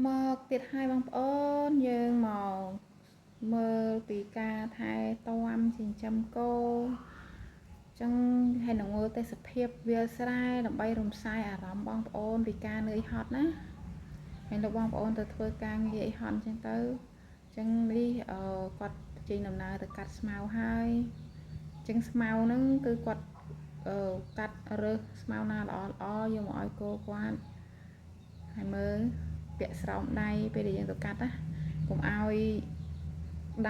មកទៀតហើយបងប្អូនយើងមកមើលពីការថែទាំចិញ្ចឹមគោចឹងហើយនឹងមើលទេសភាពវាលស្រែដើម្បីរំសាយអារម្មណ៍បងប្អូនពីការនឿយហត់ណាហើយលោកបងប្អូនទៅធ្វើការងារអីហត់ចឹងទៅចឹងនេះគាត់ចេញដំណើរទៅកាត់ស្មៅហើយចឹងស្មៅហ្នឹងគឺគាត់កាត់រើសស្មៅណាល្អយកមកឲ្យគោគាត់ហើយមើលពាក់ស្រោមដៃពេលដែលយើងទៅកាត់ណាកុំឲ្យ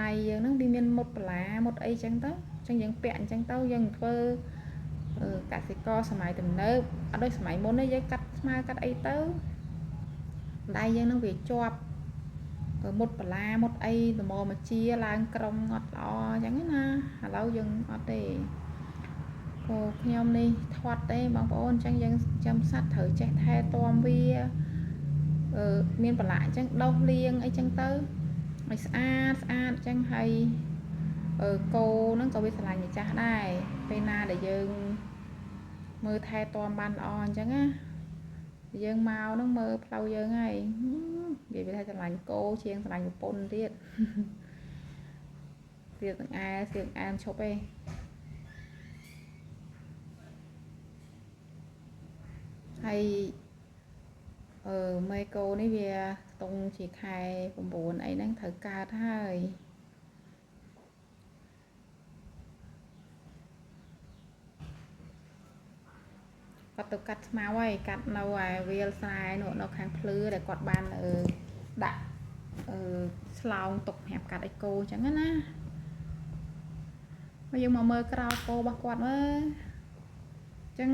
ដៃយើងហ្នឹងវាមានមុតបន្លាមុតអីចឹងទៅចឹងយើងពាក់អញ្ចឹងទៅយើងធ្វើកសិករសម័យទំនើបអត់ដូចសម័យមុនទេយើងកាត់ស្មៅកាត់អីទៅដៃយើងហ្នឹងវាជាប់មុតបន្លាមុតអីល្មមមកជាឡើងក្រុងអត់ល្អអញ្ចឹងណាឥឡូវយើងអត់ទេគោខ្ញុំនេះធាត់ទេបងប្អូនអញ្ចឹងយើងចាំសัตว์ត្រូវចេះថែទាំវាមានបន្លាអញ្ចឹងដោះលាងអីចឹងទៅឲ្យស្អាតអញ្ចឹងហើយគោហ្នឹងក៏វាស្រឡាញ់ម្ចាស់ដែរពេលណាដែលយើងមើលថែទាំបានល្អអញ្ចឹងណាយើងមកហ្នឹងមើលផ្លូវយើងហើយនិយាយវាថាស្រឡាញ់គោជាងស្រឡាញ់ប្រពន្ធទៀតវាទាំងអែមឈប់ឯងហើយមេគោនេះវាខ្ទង់ជាខែ9អីហ្នឹងត្រូវកើតហើយគាត់ទៅកាត់ស្មៅហើយកាត់នៅឯវាលស្រែនោះនៅខាងភ្លឺដែលគាត់បានដាក់ស្លោងទុកសម្រាប់កាត់ឲ្យគោអញ្ចឹងណាមកយើងមកមើលក្រោលគោរបស់គាត់មើលអញ្ចឹង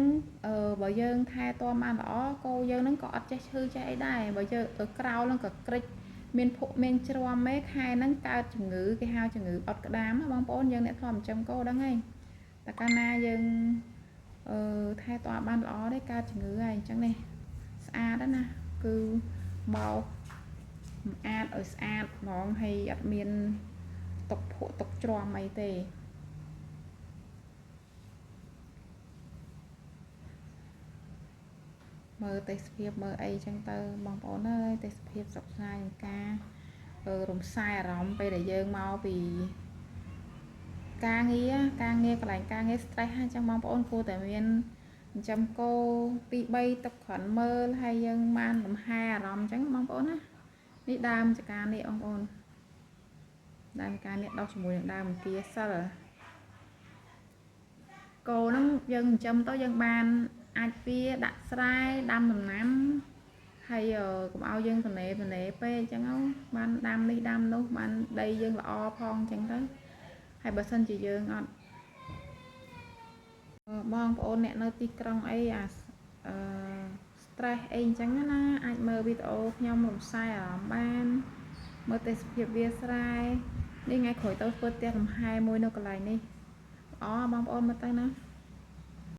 បើយើងថែទាំបានល្អគោយើងហ្នឹងក៏អត់ចេះឈឺចេះអីដែរបើយើងក្រោលហ្នឹងក៏ក្រិចមានភក់មានជ្រាំឯខែហ្នឹងកើតជំងឺគេហៅជំងឺអុតក្តាមបងប្អូនយើងអ្នកធ្លាប់ចិញ្ចឹមគោដឹងហើយតែកាលណាយើងថែទាំបានល្អទេកើតជំងឺហើយអញ្ចឹងនេះស្អាតណាគឺបោកសម្អាតឲ្យស្អាតហ្មងហើយអត់មានតុកភក់តុកជ្រាំអីទេមើលទេសភាពមើលអីចឹងទៅបងប្អូនអើយទេសភាពសុខស្នាយនឹងការរំសាយអារម្មណ៍ពេលដែលយើងមកពីការងារកន្លែងការងារ stress អញ្ចឹងបងប្អូនគួរតែមានចិញ្ចឹមគោ2 3ទឹកគ្រាន់មើលហើយយើងបានលំហែអារម្មណ៍អញ្ចឹងបងប្អូនណានេះដើមចកានេះបងប្អូនដើមការនេះដុះជាមួយនឹងដើមគៀសិលគោហ្នឹងយើងចិញ្ចឹមទៅយើងបានអាចវាដាក់ស្រែដាំដំណាំហើយកុំឲ្យយើងទនេពេកអញ្ចឹងបានដាំនេះដាំនោះបានដីយើងល្អផងអញ្ចឹងទៅហើយបើសិនជាយើងអត់បងប្អូនអ្នកនៅទីក្រុងអីstress អីអញ្ចឹងណាអាចមើលវីដេអូខ្ញុំរំសាយអារម្មណ៍បានមើលទេសភាពវាលស្រែនេះថ្ងៃក្រោយទៅធ្វើផ្ទះលំហែមួយនៅកន្លែងនេះបងប្អូនមើលទៅណា